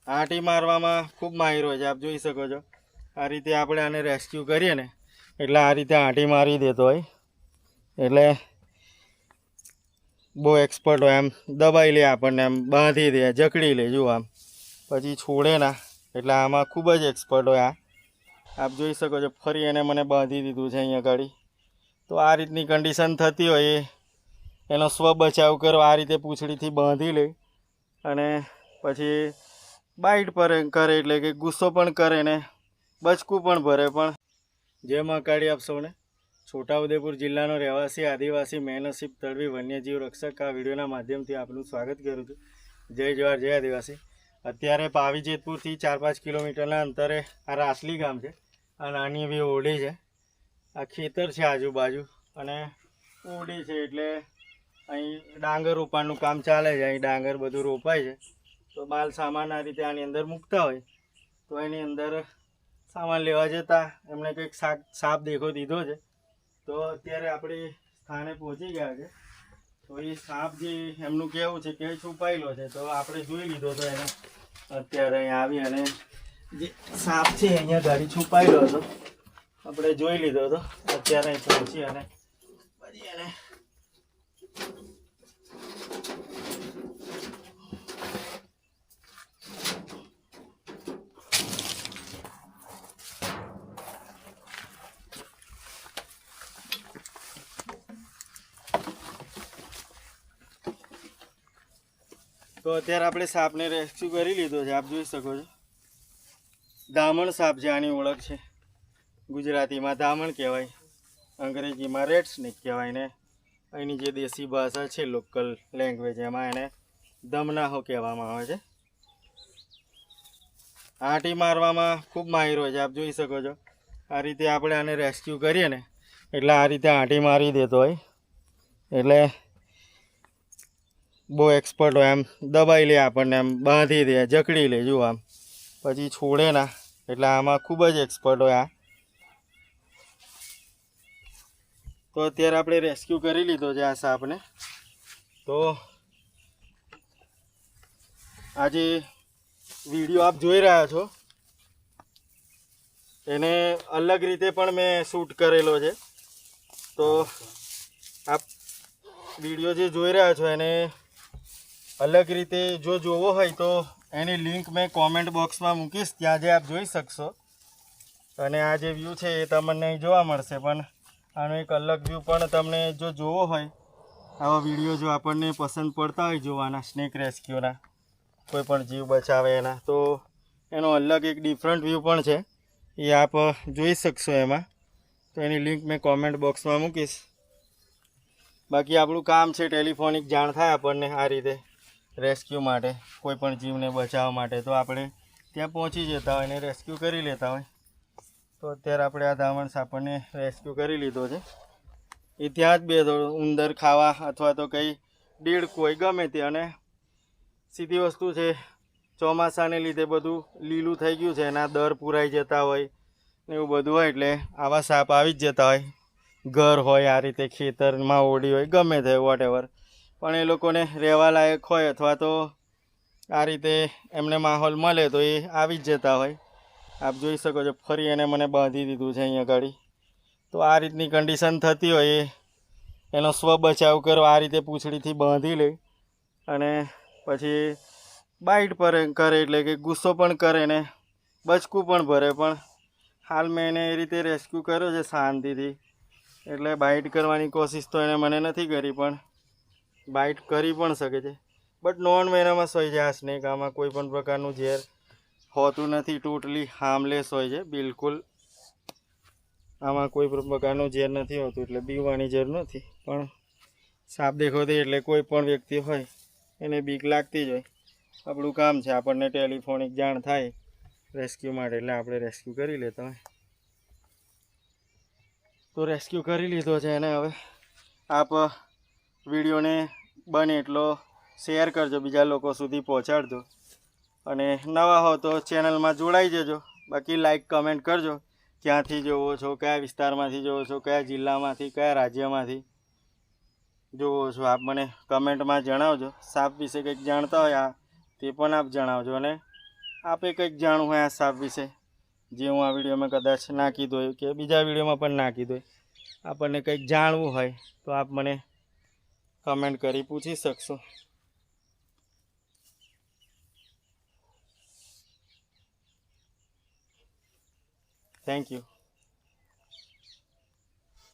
આંટી મારવામાં ખૂબ માહિર હોય છે. આપ જોઈ શકો છો આ રીતે આપણે આને રેસ્ક્યુ કરીએ ને એટલે આ રીતે આંટી મારી દેતો હોય, એટલે બહુ એક્સપર્ટ હોય. આમ દબાઈ લે, આપણને આમ બાંધી દે, જકડી લે, જુઓ આમ, પછી છોડે ના. એટલે આમાં ખૂબ જ એક્સપર્ટ હોય. આપ જોઈ શકો છો ફરી એને મને બાંધી દીધું છે અહીંયા ગાડી. તો આ રીતની કન્ડિશન થતી હોય એનો સ્વ બચાવ કરો, આ રીતે પૂંછડીથી બાંધી લે અને પછી બાઇટ પર કરે, એટલે કે ગુસ્સો પણ કરે ને બચકું પણ ભરે. પણ જય મહાકાળી આપ સૌને. છોટાઉદેપુર જિલ્લાનો રહેવાસી આદિવાસી મેનસીબ તડવી વન્યજીવ રક્ષક આ વિડીયોના માધ્યમથી આપનું સ્વાગત કરું છું. જય જવાહર, જય આદિવાસી. અત્યારે પાવી જેતપુરથી 4-5 કિલોમીટરના અંતરે આ રાસલી ગામ છે. આ નાની એવી ઓરડી છે, આ ખેતર છે આજુબાજુ, અને ઓરડી છે એટલે અહીં ડાંગર રોપવાનું કામ ચાલે છે. અહીં ડાંગર બધું રોપાય છે. તો માલ સામાન આ રીતે આની અંદર મૂકતા હોય, તો એની અંદર સામાન લેવા જતા એમણે કંઈક સાપ દેખો દીધો છે. તો અત્યારે આપણે સ્થાને પહોંચી ગયા છે. તો એ સાપ જે એમનું કહેવું છે કે છુપાયેલો છે, તો આપણે જોઈ લીધો તો એને અત્યારે અહીંયા આવી અને જે સાપ છે અહીંયા ગાડી છુપાયેલો હતો, આપણે જોઈ લીધો હતો. અત્યારે અહીં પહોંચી અને પછી એને તો અત્યારે આપણે સાપને રેસ્ક્યુ કરી લીધો છે. આપ જોઈ શકો છો દામણ સાપ છે, આની ઓળખ છે. ગુજરાતીમાં દામણ કહેવાય, અંગ્રેજીમાં રેડ સ્નેક કહેવાય, ને અહીંની જે દેશી ભાષા છે લોકલ લેંગ્વેજ એમાં એને દમનાહો કહેવામાં આવે છે. આંટી મારવામાં ખૂબ માહિર હોય છે. આપ જોઈ શકો છો આ રીતે આપણે આને રેસ્ક્યુ કરીએ ને એટલે આ રીતે આંટી મારી દેતો હોય, એટલે બહુ એક્સપર્ટ હોય. આમ દબાઈ લે, આપણને આમ બાંધી દે, જકડી લે, જુઓ આમ, પછી છોડે ના. એટલે આમાં ખૂબ જ એક્સપર્ટ હોય. તો અત્યારે આપણે રેસ્ક્યુ કરી લીધો છે આ સાપને. તો આજે વિડીયો આપ જોઈ રહ્યા છો એને અલગ રીતે પણ મેં શૂટ કરેલો છે. તો આપ વિડીયો જે જોઈ રહ્યા છો એને અલગ રીતે જો જોવો હોય તો એની લિંક મેં કોમેન્ટ બોક્સમાં મૂકીશ, ત્યાં જે આપ જોઈ શકશો. અને આ જે વ્યૂ છે એ તમને જોવા મળશે, પણ આનો એક અલગ વ્યૂ પણ તમને જો જોવો હોય, આવા વિડીયો જો આપણને પસંદ પડતા હોય જોવાના, સ્નેક રેસ્ક્યુના, કોઈ પણ જીવ બચાવે એના, તો એનો અલગ એક ડિફરન્ટ વ્યૂ પણ છે, એ આપ જોઈ શકશો એમાં. તો એની લિંક મેં કોમેન્ટ બોક્સમાં મૂકીશ. બાકી આપણું કામ છે ટેલિફોનિક જાણ થાય આપણને આ રીતે રેસ્ક્યુ માટે, કોઈ પણ જીવને બચાવવા માટે, તો આપણે ત્યાં પહોંચી જતા હોય ને રેસ્ક્યુ કરી લેતા હોય. તો અત્યારે આપણે આ દામણ સાપને રેસ્ક્યુ કરી લીધો છે. એ ત્યાં જ બેઠો, ઉંદર ખાવા અથવા તો કંઈ દેડકો હોય ગમે તે. અને સીધી વસ્તુ છે ચોમાસાને લીધે બધું લીલું થઈ ગયું છે, એના દર પુરાઈ જતા હોય ને એવું બધું હોય, એટલે આવા સાપ આવી જ જતા હોય. ઘર હોય આ રીતે, ખેતરમાં ઓરડી હોય, ગમે તે વોટેવર, પણ એ લોકોને રહેવા લાયક હોય અથવા તો આ રીતે એમને માહોલ મળે તો એ આવી જ જતા હોય. આપ જોઈ શકો છો ફરી એને મને બાંધી દીધું છે અહીંયા ગાડી. તો આ રીતની કન્ડિશન થતી હોય એનો સ્વ બચાવ કરો, આ રીતે પૂંછડીથી બાંધી લે અને પછી બાઇટ પર કરે, એટલે કે ગુસ્સો પણ કરે ને બચકું પણ ભરે. પણ હાલ મેં એને એ રીતે રેસ્ક્યુ કર્યો છે શાંતિથી, એટલે બાઇટ કરવાની કોશિશ તો એને મને નથી કરી, પણ બાઇટ કરી પણ શકે છે. બટ નોન વેનમસ હોય છે આ સ્નેક, આમાં કોઈ પણ પ્રકારનું ઝેર હોતું નથી, ટોટલી હાર્મલેસ હોય છે બિલકુલ. આમાં કોઈ પણ પ્રકારનું ઝેર નથી હોતું, એટલે બીવાની જરૂર નથી. પણ સાપ દેખોતી એટલે કોઈ પણ વ્યક્તિ હોય એને બીક લાગતી જ હોય. આપણું કામ છે આપણને ટેલિફોનિક જાણ થાય રેસ્ક્યુ માટે, એટલે આપણે રેસ્ક્યુ કરી લેતા હોય. તો રેસ્ક્યુ કરી લીધો છે એને. હવે આપ વિડીયોને બને એટલો શેર કરજો, બીજા લોકો સુધી પહોંચાડજો, અને નવા હો તો ચેનલમાં જોડાઈ જજો. બાકી લાઈક કમેન્ટ કરજો, ક્યાંથી જોવો છો, કયા વિસ્તારમાંથી જોવો છો, કયા જિલ્લામાંથી, કયા રાજ્યમાંથી જોવો છો, આપ મને કમેન્ટમાં જણાવજો. સાપ વિશે કંઈક જાણતા હોય તે પણ આપ જણાવજો. અને આપે કંઈક જાણવું હોય આ સાપ વિશે, જે હું આ વિડીયોમાં કદાચ ના કીધું હોય કે બીજા વિડીયોમાં પણ ના કીધું હોય, આપણને કંઈક જાણવું હોય તો આપ મને કમેન્ટ કરી પૂછી શકશો. Thank you.